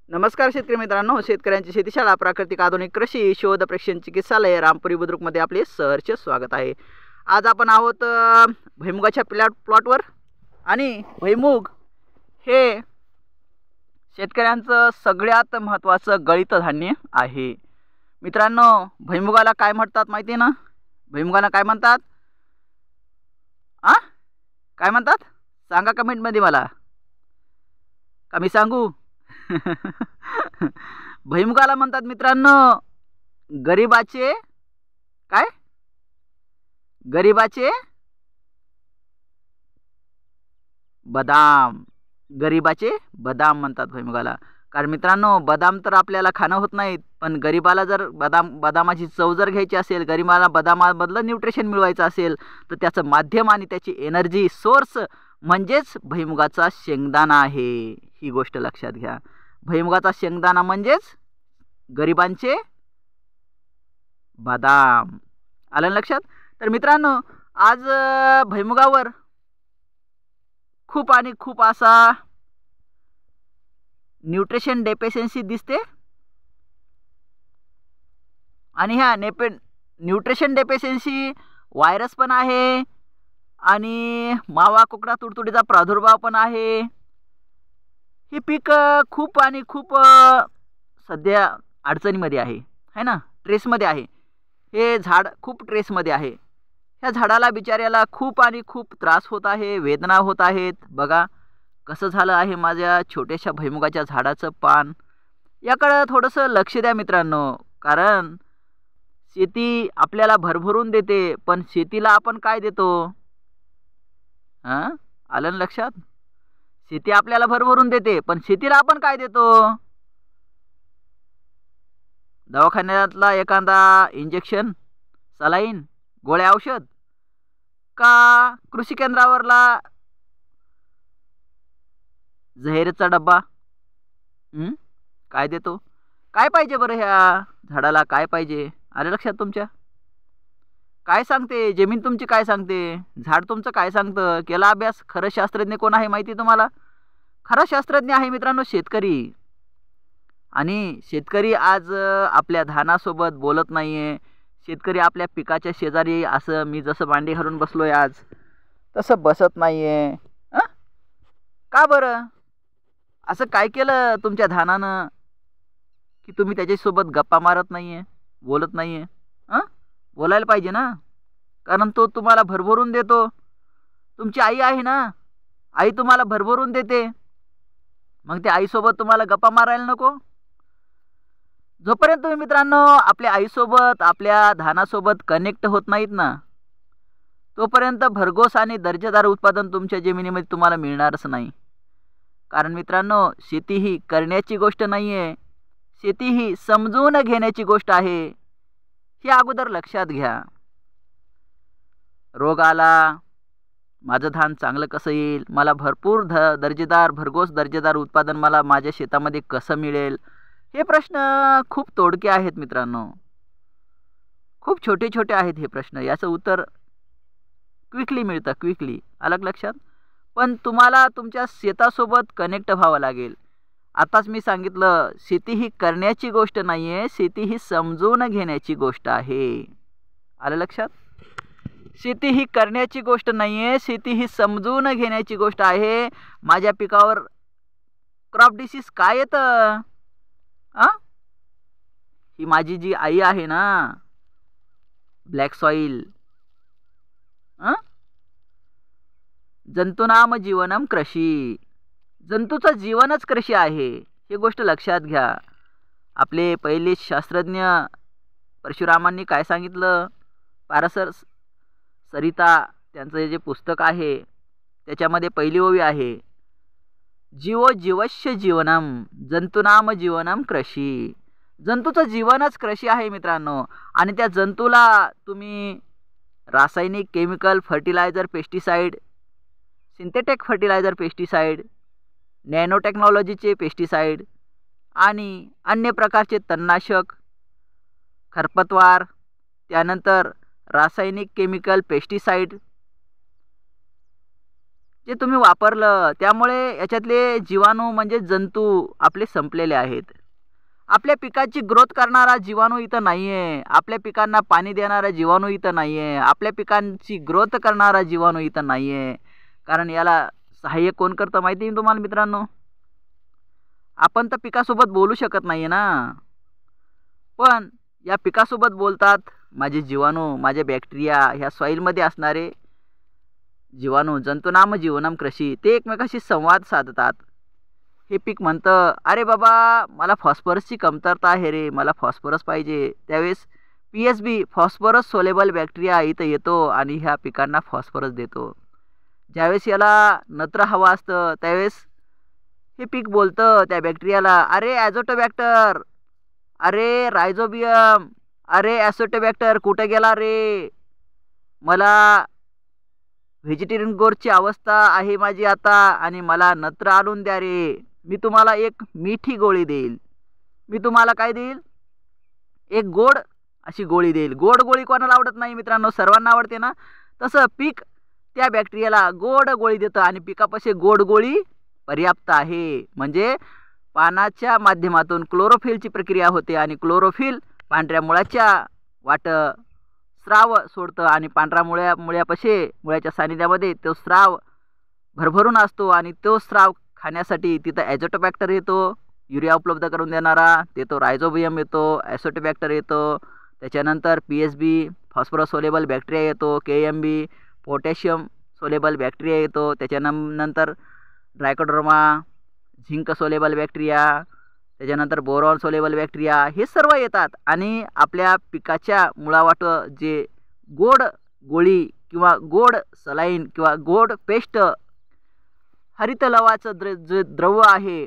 नमस्कार शेतकरी मित्रांनो, शेतकऱ्यांची शेतीशाळा प्राकृतिक आधुनिक कृषी शोध प्रशिक्षण चिकित्सालय रामपुरी बुद्रुकमध्ये आपले सहर्ष स्वागत आहे। आज आपण आहोत भुईमुगाच्या प्लॉटवर आणि भुईमुग हे शेतकऱ्यांचं सगळ्यात महत्त्वाचं गळीत धान्य आहे। मित्रांनो, भुईमुगाला काय म्हणतात माहिती आहे ना? भुईमुगाला काय म्हणतात? काय म्हणतात? सांगा कमेंटमध्ये मला, का मी सांगू? भुईमुगाला म्हणतात मित्रांनो गरिबाचे काय? गरिबाचे बदाम। गरिबाचे बदाम म्हणतात भुईमुगाला। कारण मित्रांनो, बदाम तर आपल्याला खाणं होत नाहीत, पण गरिबाला जर बदामाची चव जर घ्यायची असेल, गरिबाला बदामामधलं न्यूट्रिशन मिळवायचं असेल, तर त्याचं माध्यम आणि त्याची एनर्जी सोर्स म्हणजेच भुईमुगाचा शेंगदाणा आहे। ही गोष्ट लक्षात घ्या। भुईमुगाचा शेंगदाणा म्हणजेच गरिबांचे बदाम। आलं लक्षात? तर मित्रांनो, आज भुईमुगावर खूप असा न्यूट्रिशन डेफिशियन्सी दिसते आणि ह्या न्यूट्रिशन डेफिशियन्सी व्हायरस पण आहे आणि मावा कुकडा तुडतुडीचा प्रादुर्भाव पण आहे। हे पीक खूप सध्या अडचणीमध्ये आहे, है ना? ट्रेसमध्ये आहे। हे झाड खूप ट्रेसमध्ये आहे। ह्या झाडाला बिचाऱ्याला खूप त्रास होत आहे, वेदना होत आहेत। बघा कसं झालं आहे माझ्या छोट्याशा भुईमुगाच्या झाडाचं पान। याकडे थोडंसं लक्ष द्या मित्रांनो, कारण शेती आपल्याला भरभरून देते, पण शेतीला आपण काय देतो? आलं लक्षात? शेती आपल्याला भरभरून देते, पण शेतीला आपण काय देतो? दवाखान्यातला एखादा इंजेक्शन, सलाईन, गोळ्या, औषध, का कृषी केंद्रावरला जहरीचा डब्बा? काय देतो? काय पाहिजे बरं ह्या झाडाला? काय पाहिजे? आलं लक्षात तुमच्या? काय सांगते जमीन तुमची? काय सांगते झाड तुमचं? काय सांगतं? केला अभ्यास? खरं शास्त्रज्ञ कोण आहे माहिती तुम्हाला? खरा शास्त्रज्ञ आहे मित्रांनो शेतकरी। आणि शेतकरी आज आपल्या धानासोबत बोलत नाहीये। शेतकरी आपल्या पिकाच्या शेजारी असं मी जसं मांडी घालून बसलोय आज तसं बसत नाहीये। का बरं? असं काय केलं तुमच्या धानानं की तुम्ही त्याच्यासोबत गप्पा मारत नाहीये, बोलत नाहीये? बोलायला पाहिजे ना, कारण तो तुम्हाला भरभरून देतो। तुमची आई आहे ना, आई तुम्हाला भरभरून देते, मग त्या आईसोबत तुम्हाला गप्पा मारायला नको? जोपर्यंत तुम्ही मित्रांनो आपल्या आईसोबत, आपल्या धानासोबत कनेक्ट होत नाहीत ना, तोपर्यंत भरघोस आणि दर्जेदार उत्पादन तुमच्या जमिनीमध्ये तुम्हाला मिळणारच नाही। कारण मित्रांनो, शेती ही करण्याची गोष्ट नाहीये, शेती ही समजून घेण्याची गोष्ट आहे। हे अगोदर लक्षात घ्या। रोग आला, माझं धान चांगलं कसं येईल, मला भरपूर भरघोस दर्जेदार उत्पादन मला माझ्या शेतामध्ये कसं मिळेल, हे प्रश्न खूप तोडके आहेत मित्रांनो। खूप छोटे आहेत हे प्रश्न। याचं उत्तर क्विकली मिळतं, क्विकली। आलं लक्षात? पण तुम्हाला तुमच्या शेतासोबत कनेक्ट व्हावं लागेल। आताच मी सांगितलं, शेती ही करण्याची गोष्ट नाहीये, शेती ही समजून घेण्याची गोष्ट आहे। आलं लक्षात? शेती ही करण्याची गोष्ट नाहीये, शेती ही समजून घेण्याची गोष्ट आहे। माझ्या पिकावर क्रॉप डिसीज काय येतं? ही माझी जी आई आहे ना, ब्लॅक सॉइल, जंतूनाम जीवनम कृषी, जंतूचं जीवनच कृषी आहे। ही गोष्ट लक्षात घ्या। आपले पहिले शास्त्रज्ञ परशुरामांनी काय सांगितलं? पाराशर सरिता त्यांचं जे पुस्तक आहे त्याच्यामध्ये पहिली ओवी आहे, जीवो जीवस्य जीवनम जंतूनाम जीवनम कृषी। जंतूचं जीवनच कृषी आहे मित्रांनो। आणि त्या जंतूला तुम्ही रासायनिक, chemical, fertiliser, pesticide, synthetic fertiliser, pesticide, nano टेक्नॉलॉजीचे पेस्टिसाइड आणि अन्य प्रकारचे तणनाशक, खरपतवार, त्यानंतर रासायनिक, केमिकल, पेस्टिसाइड जे तुम्ही वापरलं त्यामुळे याच्यातले जीवाणू म्हणजे जंतू आपले संपलेले आहेत. आपल्या पिकाची ग्रोथ करणारा जीवाणू इथं नाही आहे. आपल्या पिकांना पाणी देणारा जीवाणू इथं नाही आहे. आपल्या पिकांची ग्रोथ करणारा जीवाणू इथं नाही आहे. कारण याला सहाय्य कोण करतं माहिती आहे तुम्हाला मित्रांनो? आपण तर पिकासोबत बोलू शकत नाही आहे ना, पण या पिकासोबत बोलतात माझे जीवाणू, माझे बॅक्टेरिया, ह्या सॉईलमध्ये असणारे जीवाणू, जंतूनाम जीवनम कृषी, ते एकमेकाशी संवाद साधतात. हे पीक म्हणतं, अरे बाबा मला फॉस्फरसची कमतरता आहे रे, मला फॉस्फरस पाहिजे. त्यावेळेस PSB फॉस्फरस सोलेबल बॅक्टेरिया इथं येतो आणि ह्या पिकांना फॉस्फरस देतो. ज्यावेळेस याला नत्र हवं असतं त्यावेळेस हे पीक बोलतं त्या बॅक्टेरियाला, अरे ॲझोटोबॅक्टर, अरे रायझोबियम, अरे ॲसोटोबॅक्टर कुठं गेला रे, मला व्हेजिटेरियन गोरची अवस्था आहे माझी आता आणि मला नत्र आणून द्या रे. मी तुम्हाला एक मिठी गोळी देईल. मी तुम्हाला काय देईल? एक गोड अशी गोळी देईल. गोड गोळी कोणाला आवडत नाही मित्रांनो? सर्वांना आवडते ना. तसं पीक त्या बॅक्टेरियाला गोड गोळी देतं आणि पिकापाशी गोड गोळी पर्याप्त आहे. म्हणजे पानाच्या माध्यमातून क्लोरोफिलची प्रक्रिया होते आणि क्लोरोफिल पांढऱ्या मुळाच्या स्राव सोडतं आणि पांढऱ्या मुळ्याच्या सानिध्यामध्ये तो स्राव भरभरून असतो आणि तो स्राव खाण्यासाठी तिथं ॲझोटोबॅक्टर येतो, युरिया उपलब्ध करून देणारा, तो रायझोबियम येतो, ॲसोटोबॅक्टर येतो, त्याच्यानंतर PSB फॉस्फरस सोलेबल बॅक्टेरिया येतो, KMB पोटॅशियम सोलेबल बॅक्टेरिया येतो, त्याच्यानंतर ट्रायकोडर्मा झिंक सोलेबल बॅक्टेरिया, त्याच्यानंतर बोरॉन सोलेबल बॅक्टेरिया, हे सर्व येतात आणि आपल्या पिकाच्या मुळावाटं जे गोड गोळी किंवा गोड सलाईन किंवा गोड पेस्ट हरित लवाचं जे द्रव्य आहे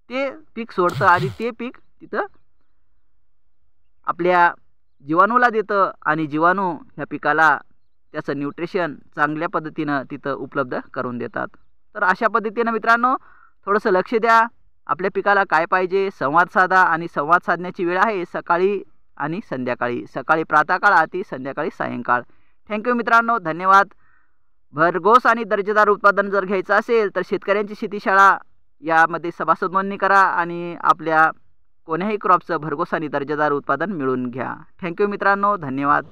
ते पीक सोडतं आणि ते पीक तिथं आपल्या जीवाणूला देतं आणि जीवाणू ह्या पिकाला त्याचं न्यूट्रिशन चांगल्या पद्धतीनं तिथं उपलब्ध करून देतात. तर अशा पद्धतीनं मित्रांनो थोडंसं लक्ष द्या. आपल्या पिकाला काय पाहिजे संवाद साधा आणि संवाद साधण्याची वेळ आहे सकाळी आणि संध्याकाळी. सकाळी प्रातःकाळ आधी, संध्याकाळी सायंकाळ. थँक्यू मित्रांनो, धन्यवाद. भरघोस आणि दर्जेदार उत्पादन जर घ्यायचं असेल तर शेतकऱ्यांची शेतीशाळा यामध्ये सभासद नोंदणी करा आणि आपल्या कोण्याही क्रॉपचं भरघोस आणि दर्जेदार उत्पादन मिळवून घ्या. थँक्यू मित्रांनो, धन्यवाद.